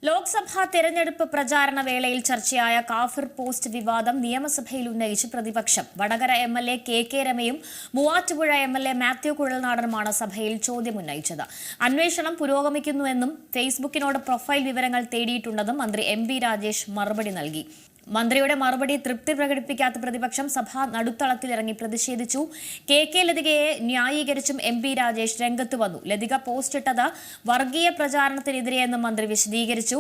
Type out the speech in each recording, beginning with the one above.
ലോക്സഭാ തെരഞ്ഞെടുപ്പ് പ്രചാരണ വേളയിൽ ചർച്ചയായ കാഫിർ പോസ്റ്റ് വിവാദം നിയമസഭയിൽ ഉന്നയിച്ച് പ്രതിപക്ഷം. വടകര എംഎൽഎ കെ രമയും മൂവാറ്റുപുഴ എംഎൽഎ മാത്യു കുഴൽനാടനുമാണ് സഭയിൽ ചോദ്യമുന്നയിച്ചത്. അന്വേഷണം പുരോഗമിക്കുന്നുവെന്നും ഫേസ്ബുക്കിനോട് പ്രൊഫൈൽ വിവരങ്ങൾ തേടിയിട്ടുണ്ടെന്നും മന്ത്രി എം.ബി. രാജേഷ് മറുപടി നൽകി. മന്ത്രിയുടെ മറുപടി തൃപ്തി പ്രകടിപ്പിക്കാത്ത പ്രതിപക്ഷം സഭ നടുത്തളത്തിലിറങ്ങി പ്രതിഷേധിച്ചു. കെ ലതികയെ ന്യായീകരിച്ചും എം.ബി. രാജേഷ് രംഗത്ത് വന്നു. ലതിക പോസ്റ്റ് ഇട്ടത് വർഗീയ പ്രചാരണത്തിനെതിരെയെന്നും മന്ത്രി വിശദീകരിച്ചു.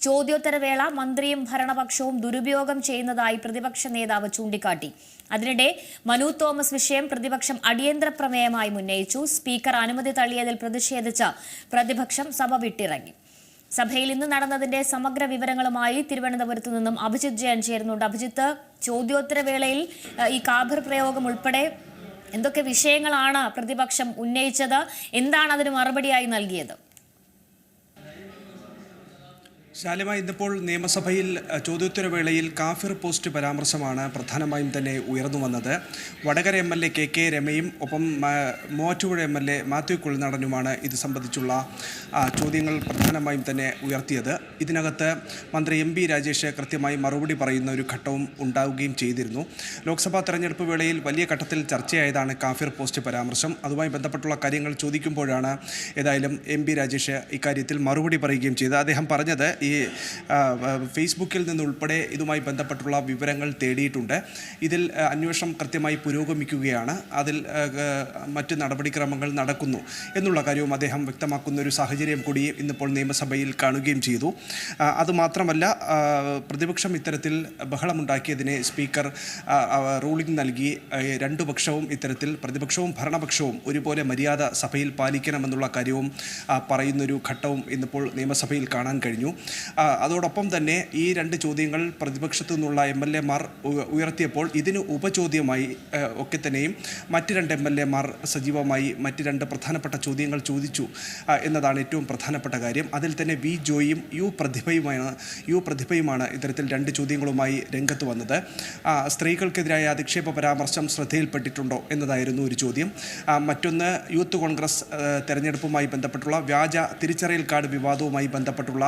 ചോദ്യോത്തരവേള മന്ത്രിയും ഭരണപക്ഷവും ദുരുപയോഗം ചെയ്യുന്നതായി പ്രതിപക്ഷ നേതാവ് ചൂണ്ടിക്കാട്ടി. അതിനിടെ മനു തോമസ് വിഷയം പ്രതിപക്ഷം അടിയന്തര പ്രമേയമായി ഉന്നയിച്ചു. സ്പീക്കർ അനുമതി തള്ളിയതിൽ പ്രതിഷേധിച്ച് പ്രതിപക്ഷം സഭ വിട്ടിറങ്ങി. സഭയിൽ ഇന്ന് നടന്നതിന്റെ സമഗ്ര വിവരങ്ങളുമായി തിരുവനന്തപുരത്തു നിന്നും അഭിജിത്ത് ജയൻ ചേരുന്നുണ്ട്. അഭിജിത്ത്, ചോദ്യോത്തരവേളയിൽ ഈ കാഫിർ പ്രയോഗം ഉൾപ്പെടെ എന്തൊക്കെ വിഷയങ്ങളാണ് പ്രതിപക്ഷം ഉന്നയിച്ചത്? എന്താണ് അതിന് മറുപടിയായി നൽകിയത്? ശാലിമ, ഇന്നിപ്പോൾ നിയമസഭയിൽ ചോദ്യോത്തരവേളയിൽ കാഫിർ പോസ്റ്റ് പരാമർശമാണ് പ്രധാനമായും തന്നെ ഉയർന്നു വന്നത്. വടകര എംഎൽഎ കെ രമയും ഒപ്പം മൂവാറ്റുപുഴ എംഎൽഎ മാത്യു കുഴൽനാടനുമാണ് ഇത് സംബന്ധിച്ചുള്ള ചോദ്യങ്ങൾ പ്രധാനമായും തന്നെ ഉയർത്തിയത്. ഇതിനകത്ത് മന്ത്രി എം.ബി. രാജേഷ് കൃത്യമായി മറുപടി പറയുന്ന ഒരു ഘട്ടവും ഉണ്ടാവുകയും ചെയ്തിരുന്നു. ലോക്സഭാ തെരഞ്ഞെടുപ്പ് വേളയിൽ വലിയ ഘട്ടത്തിൽ ചർച്ചയായതാണ് കാഫിർ പോസ്റ്റ് പരാമർശം. അതുമായി ബന്ധപ്പെട്ടുള്ള കാര്യങ്ങൾ ചോദിക്കുമ്പോഴാണ് ഏതായാലും എം.ബി. രാജേഷ് ഇക്കാര്യത്തിൽ മറുപടി പറയുകയും ചെയ്തത്. അദ്ദേഹം പറഞ്ഞത് ഈ ഫേസ്ബുക്കിൽ നിന്നുൾപ്പെടെ ഇതുമായി ബന്ധപ്പെട്ടുള്ള വിവരങ്ങൾ തേടിയിട്ടുണ്ട്. ഇതിൽ അന്വേഷണം കൃത്യമായി പുരോഗമിക്കുകയാണ്. അതിൽ മറ്റ് നടപടിക്രമങ്ങൾ നടക്കുന്നു എന്നുള്ള കാര്യവും അദ്ദേഹം വ്യക്തമാക്കുന്ന ഒരു സാഹചര്യം കൂടി ഇന്നിപ്പോൾ നിയമസഭയിൽ കാണുകയും ചെയ്തു. അതുമാത്രമല്ല, പ്രതിപക്ഷം ഇത്തരത്തിൽ ബഹളമുണ്ടാക്കിയതിനെ സ്പീക്കർ റൂളിംഗ് നൽകി. രണ്ടു പക്ഷവും ഇത്തരത്തിൽ പ്രതിപക്ഷവും ഭരണപക്ഷവും ഒരുപോലെ മര്യാദ സഭയിൽ പാലിക്കണമെന്നുള്ള കാര്യവും പറയുന്നൊരു ഘട്ടവും ഇന്നിപ്പോൾ നിയമസഭയിൽ കാണാൻ കഴിഞ്ഞു. അതോടൊപ്പം തന്നെ ഈ രണ്ട് ചോദ്യങ്ങൾ പ്രതിപക്ഷത്തു നിന്നുള്ള എംഎൽഎമാർ ഉയർത്തിയപ്പോൾ ഇതിന് ഉപചോദ്യമായി ഒക്കെ തന്നെയും മറ്റ് രണ്ട് എംഎൽഎമാർ സജീവമായി മറ്റ് രണ്ട് പ്രധാനപ്പെട്ട ചോദ്യങ്ങൾ ചോദിച്ചു എന്നതാണ് ഏറ്റവും പ്രധാനപ്പെട്ട കാര്യം. അതിൽ തന്നെ വി ജോയിയും യു പ്രതിഭയുമാണ് ഇത്തരത്തിൽ രണ്ട് ചോദ്യങ്ങളുമായി രംഗത്ത് വന്നത്. സ്ത്രീകൾക്കെതിരായ അധിക്ഷേപ പരാമർശം ശ്രദ്ധയിൽപ്പെട്ടിട്ടുണ്ടോ എന്നതായിരുന്നു ഒരു ചോദ്യം. മറ്റൊന്ന് യൂത്ത് കോൺഗ്രസ് തെരഞ്ഞെടുപ്പുമായി ബന്ധപ്പെട്ടുള്ള വ്യാജ തിരിച്ചറിയൽ കാർഡ് വിവാദവുമായി ബന്ധപ്പെട്ടുള്ള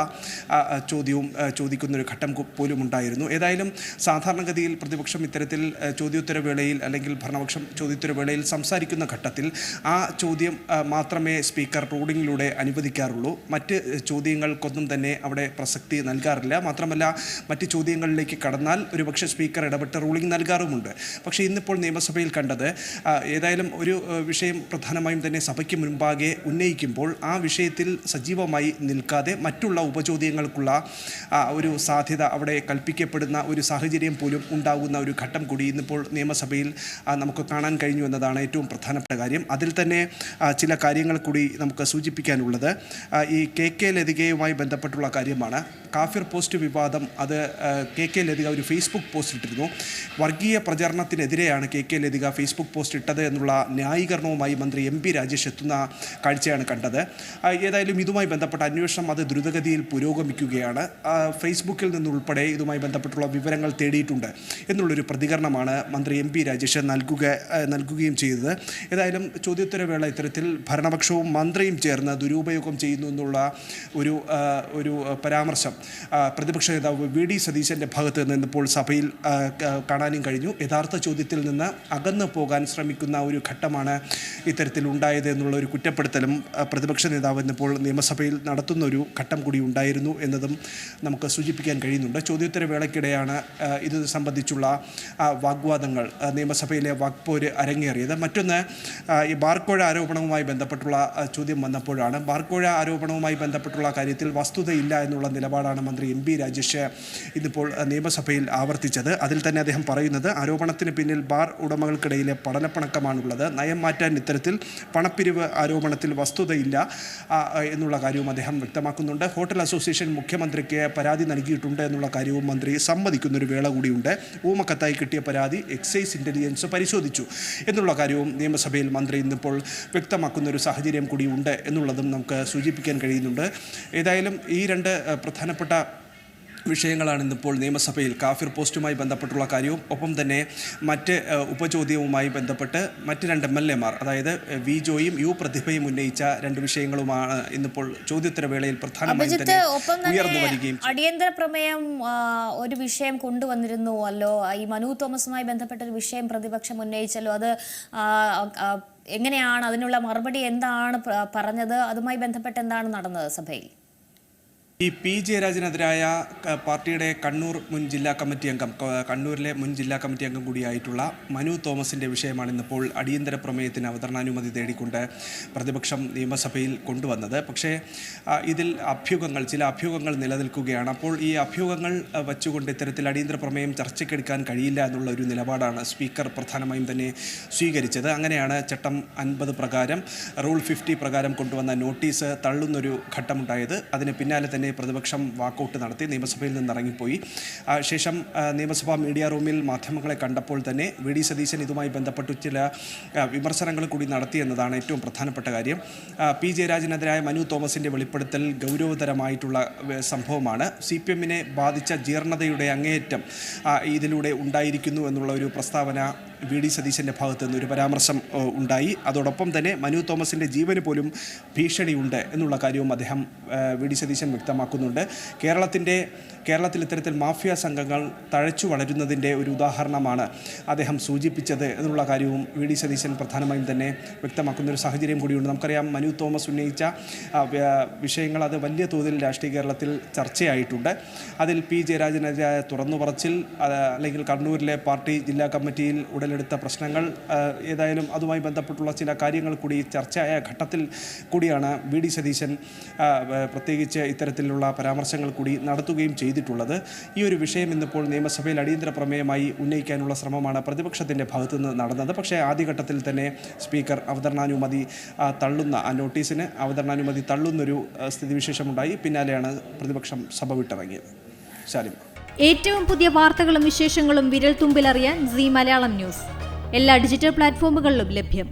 ചോദ്യവും ചോദിക്കുന്നൊരു ഘട്ടം പോലും ഉണ്ടായിരുന്നു. ഏതായാലും സാധാരണഗതിയിൽ പ്രതിപക്ഷം ഇത്തരത്തിൽ ചോദ്യോത്തരവേളയിൽ അല്ലെങ്കിൽ ഭരണപക്ഷം ചോദ്യോത്തരവേളയിൽ സംസാരിക്കുന്ന ഘട്ടത്തിൽ ആ ചോദ്യം മാത്രമേ സ്പീക്കർ റൂളിങ്ങിലൂടെ അനുവദിക്കാറുള്ളൂ. മറ്റ് ചോദ്യങ്ങൾക്കൊന്നും തന്നെ അവിടെ പ്രസക്തി നൽകാറില്ല. മാത്രമല്ല, മറ്റ് ചോദ്യങ്ങളിലേക്ക് കടന്നാൽ ഒരുപക്ഷെ സ്പീക്കർ ഇടപെട്ട് റൂളിംഗ് നൽകാറുമുണ്ട്. പക്ഷേ ഇന്നിപ്പോൾ നിയമസഭയിൽ കണ്ടത് ഏതായാലും ഒരു വിഷയം പ്രധാനമായും തന്നെ സഭയ്ക്ക് മുൻപാകെ ഉന്നയിക്കുമ്പോൾ ആ വിഷയത്തിൽ സജീവമായി നിൽക്കാതെ മറ്റുള്ള ഉപചോദ്യങ്ങൾക്കുള്ള ഒരു സാധ്യത അവിടെ കൽപ്പിക്കപ്പെടുന്ന ഒരു സാഹചര്യം പോലും ഉണ്ടാകുന്ന ഒരു ഘട്ടം കൂടി ഇന്നിപ്പോൾ നിയമസഭയിൽ നമുക്ക് കാണാൻ കഴിഞ്ഞു എന്നതാണ് ഏറ്റവും പ്രധാനപ്പെട്ട കാര്യം. അതിൽ തന്നെ ചില കാര്യങ്ങൾ കൂടി നമുക്ക് സൂചിപ്പിക്കാനുള്ളത് ഈ കെ ലതികയുമായി ബന്ധപ്പെട്ടുള്ള കാര്യമാണ്. കാഫിർ പോസ്റ്റ് വിവാദം, അത് കെ ലതിക ഒരു ഫേസ്ബുക്ക് പോസ്റ്റ് ഇട്ടിരുന്നു. വർഗീയ പ്രചരണത്തിനെതിരെയാണ് കെ ലതിക ഫേസ്ബുക്ക് പോസ്റ്റ് ഇട്ടത് എന്നുള്ള ന്യായീകരണവുമായി മന്ത്രി എം.ബി. രാജേഷ് എത്തുന്ന കാഴ്ചയാണ് കണ്ടത്. ഏതായാലും ഇതുമായി ബന്ധപ്പെട്ട അന്വേഷണം അത് ദ്രുതഗതിയിൽ പുരോഗമിക്കുകയാണ്. ഫേസ്ബുക്കിൽ നിന്നുൾപ്പെടെ ഇതുമായി ബന്ധപ്പെട്ടുള്ള വിവരങ്ങൾ തേടിയിട്ടുണ്ട് എന്നുള്ളൊരു പ്രതികരണമാണ് മന്ത്രി എം.ബി. രാജേഷ് നൽകുകയും ചെയ്തത്. ഏതായാലും ചോദ്യോത്തരവേള ഇത്തരത്തിൽ ഭരണപക്ഷവും മന്ത്രിയും ചേർന്ന് ദുരുപയോഗം ചെയ്യുന്നു എന്നുള്ള ഒരു പരാമർശം പ്രതിപക്ഷ നേതാവ് വി.ഡി. സതീശൻ്റെ ഭാഗത്ത് നിന്ന് ഇപ്പോൾ സഭയിൽ കാണാനും കഴിഞ്ഞു. യഥാർത്ഥ ചോദ്യത്തിൽ നിന്ന് അകന്നു പോകാൻ ശ്രമിക്കുന്ന ഒരു ഘട്ടമാണ് ഇത്തരത്തിൽ ഉണ്ടായത് എന്നുള്ള ഒരു കുറ്റപ്പെടുത്തലും പ്രതിപക്ഷ നേതാവ് ഇന്നിപ്പോൾ നിയമസഭയിൽ നടത്തുന്ന ഒരു ഘട്ടം കൂടി ഉണ്ടായിരുന്നു എന്നതും നമുക്ക് സൂചിപ്പിക്കാൻ കഴിയുന്നുണ്ട്. ചോദ്യോത്തരവേളയ്ക്കിടെയാണ് ഇത് സംബന്ധിച്ചുള്ള വാഗ്വാദങ്ങൾ, നിയമസഭയിലെ വാക്പോര് അരങ്ങേറിയത്. മറ്റൊന്ന്, ഈ ബാർക്കോഴ ആരോപണവുമായി ബന്ധപ്പെട്ടുള്ള ചോദ്യം വന്നപ്പോഴാണ്. ബാർക്കോഴ ആരോപണവുമായി ബന്ധപ്പെട്ടുള്ള കാര്യത്തിൽ വസ്തുതയില്ല എന്നുള്ള നിലപാടാണ് മന്ത്രി എം.ബി. രാജേഷ് ഇന്നിപ്പോൾ നിയമസഭയിൽ ആവർത്തിച്ചത്. അതിൽ തന്നെ അദ്ദേഹം പറയുന്നത് ആരോപണത്തിന് പിന്നിൽ ബാർ ഉടമകൾക്കിടയിലെ പഠനപ്പണക്കമാണുള്ളത്. നയം മാറ്റാൻ ഇത്തരത്തിൽ പണപ്പിരിവ് ആരോപണത്തിൽ വസ്തുതയില്ല എന്നുള്ള കാര്യവും അദ്ദേഹം വ്യക്തമാക്കുന്നുണ്ട്. ഹോട്ടൽ അസോസിയേഷൻ മുഖ്യമന്ത്രിക്ക് പരാതി നൽകിയിട്ടുണ്ട് എന്നുള്ള കാര്യവും മന്ത്രി സമ്മതിക്കുന്നൊരു വേള കൂടിയുണ്ട്. ഊമക്കത്തായി കിട്ടിയ പരാതി എക്സൈസ് ഇൻ്റലിജൻസ് പരിശോധിച്ചു എന്നുള്ള കാര്യവും നിയമസഭയിൽ മന്ത്രി ഇന്നിപ്പോൾ വ്യക്തമാക്കുന്നൊരു സാഹചര്യം കൂടിയുണ്ട് എന്നുള്ളതും നമുക്ക് സൂചിപ്പിക്കാൻ കഴിയുന്നുണ്ട്. ഏതായാലും ഈ രണ്ട് പ്രധാനപ്പെട്ട വിഷയങ്ങളാണ് ഇന്നിപ്പോൾ നിയമസഭയിൽ കാഫിർ പോസ്റ്റുമായി ബന്ധപ്പെട്ടുള്ള കാര്യവും ഒപ്പം തന്നെ മറ്റ് ഉപചോദ്യവുമായി ബന്ധപ്പെട്ട് മറ്റ് 2 MLA മാർ അതായത് വി ജോയും യു പ്രതിഭയും ഉന്നയിച്ച 2 വിഷയങ്ങളുമാണ് ഇന്നിപ്പോൾ ചോദ്യോത്തരവേളയിൽ പ്രധാനമായും തന്നെ ഉയർന്നു വരികയും. അടിയന്തര പ്രമേയം ഒരു വിഷയം കൊണ്ടുവന്നിരുന്നുവല്ലോ, ഈ മനു തോമസുമായി ബന്ധപ്പെട്ട ഒരു വിഷയം പ്രതിപക്ഷം ഉന്നയിച്ചല്ലോ, അത് എങ്ങനെയാണ്, അതിനുള്ള മറുപടി എന്താണ് പറഞ്ഞത്, അതുമായി ബന്ധപ്പെട്ട് എന്താണ് നടന്നത് സഭയിൽ? ഈ പി ജയരാജനെതിരായ പാർട്ടിയുടെ കണ്ണൂർ മുൻ ജില്ലാ കമ്മിറ്റി അംഗം, കണ്ണൂരിലെ മുൻ ജില്ലാ കമ്മിറ്റി അംഗം കൂടിയായിട്ടുള്ള മനു തോമസിൻ്റെ വിഷയമാണ് ഇന്നിപ്പോൾ അടിയന്തര പ്രമേയത്തിന് അവതരണാനുമതി തേടിക്കൊണ്ട് പ്രതിപക്ഷം നിയമസഭയിൽ കൊണ്ടുവന്നത്. പക്ഷേ ഇതിൽ ചില അഭ്യൂഹങ്ങൾ നിലനിൽക്കുകയാണ്. അപ്പോൾ ഈ അഭ്യൂഹങ്ങൾ വച്ചുകൊണ്ട് ഇത്തരത്തിൽ അടിയന്തര പ്രമേയം ചർച്ചയ്ക്കെടുക്കാൻ കഴിയില്ല എന്നുള്ള ഒരു നിലപാടാണ് സ്പീക്കർ പ്രധാനമായും തന്നെ സ്വീകരിച്ചത്. അങ്ങനെയാണ് ചട്ടം 50 പ്രകാരം റൂൾ 50 പ്രകാരം കൊണ്ടുവന്ന നോട്ടീസ് തള്ളുന്നൊരു ഘട്ടമുണ്ടായത്. അതിന് പിന്നാലെ തന്നെ പ്രതിപക്ഷം വാക്കൗട്ട് നടത്തി നിയമസഭയിൽ നിന്ന് ഇറങ്ങിപ്പോയി. ശേഷം നിയമസഭാ മീഡിയ റൂമിൽ മാധ്യമങ്ങളെ കണ്ടപ്പോൾ തന്നെ വി.ഡി. സതീശൻ ഇതുമായി ബന്ധപ്പെട്ട് ചില വിമർശനങ്ങൾ കൂടി നടത്തിയെന്നതാണ് ഏറ്റവും പ്രധാനപ്പെട്ട കാര്യം. പി ജയരാജനെതിരായ മനു തോമസിൻ്റെ വെളിപ്പെടുത്തൽ ഗൗരവതരമായിട്ടുള്ള സംഭവമാണ്. CPM-നെ ബാധിച്ച ജീർണതയുടെ അങ്ങേയറ്റം ഇതിലൂടെ ഉണ്ടായിരിക്കുന്നു എന്നുള്ള ഒരു പ്രസ്താവന വി.ഡി. സതീശൻ്റെ ഭാഗത്ത് നിന്ന് ഒരു പരാമർശം ഉണ്ടായി. അതോടൊപ്പം തന്നെ മനു തോമസിൻ്റെ ജീവന് പോലും ഭീഷണിയുണ്ട് എന്നുള്ള കാര്യവും അദ്ദേഹം വി.ഡി. സതീശൻ വ്യക്തമാക്കുന്നുണ്ട്. കേരളത്തിൽ ഇത്തരത്തിൽ മാഫിയ സംഘങ്ങൾ തഴച്ചു വളരുന്നതിൻ്റെ ഒരു ഉദാഹരണമാണ് അദ്ദേഹം സൂചിപ്പിച്ചത് എന്നുള്ള കാര്യവും വി.ഡി. സതീശൻ പ്രധാനമായും തന്നെ വ്യക്തമാക്കുന്ന ഒരു സാഹചര്യം കൂടിയുണ്ട്. നമുക്കറിയാം മനു തോമസ് ഉന്നയിച്ച വിഷയങ്ങൾ അത് വലിയ തോതിൽ രാഷ്ട്രീയ കേരളത്തിൽ ചർച്ചയായിട്ടുണ്ട്. അതിൽ പി ജയരാജനെതിരായ തുറന്നുപറച്ചിൽ, അല്ലെങ്കിൽ കണ്ണൂരിലെ പാർട്ടി ജില്ലാ കമ്മിറ്റിയിൽ ഉടലെടുത്ത പ്രശ്നങ്ങൾ, ഏതായാലും അതുമായി ബന്ധപ്പെട്ടുള്ള ചില കാര്യങ്ങൾ കൂടി ചർച്ചയായ ഘട്ടത്തിൽ കൂടിയാണ് വി.ഡി. സതീശൻ പ്രത്യേകിച്ച് ഇത്തരത്തിലുള്ള പരാമർശങ്ങൾ കൂടി നടത്തുകയും ചെയ്തിട്ടുള്ളത്. ഈ ഒരു വിഷയം ഇന്നിപ്പോൾ നിയമസഭയിൽ അടിയന്തര പ്രമേയമായി ഉന്നയിക്കാനുള്ള ശ്രമമാണ് പ്രതിപക്ഷത്തിൻ്റെ ഭാഗത്തുനിന്ന് നടന്നത്. പക്ഷേ ആദ്യഘട്ടത്തിൽ തന്നെ സ്പീക്കർ അവതരണാനുമതി തള്ളുന്ന നോട്ടീസിന് അവതരണാനുമതി തള്ളുന്നൊരു സ്ഥിതിവിശേഷമുണ്ടായി. പിന്നാലെയാണ് പ്രതിപക്ഷം സഭ വിട്ടിറങ്ങിയത്. ശാലിമ, ഏറ്റവും പുതിയ വാർത്തകളും വിശേഷങ്ങളും വിരൽ തുമ്പിലറിയാൻ സീ മലയാളം ന്യൂസ് എല്ലാ ഡിജിറ്റൽ പ്ലാറ്റ്ഫോമുകളിലും ലഭ്യം.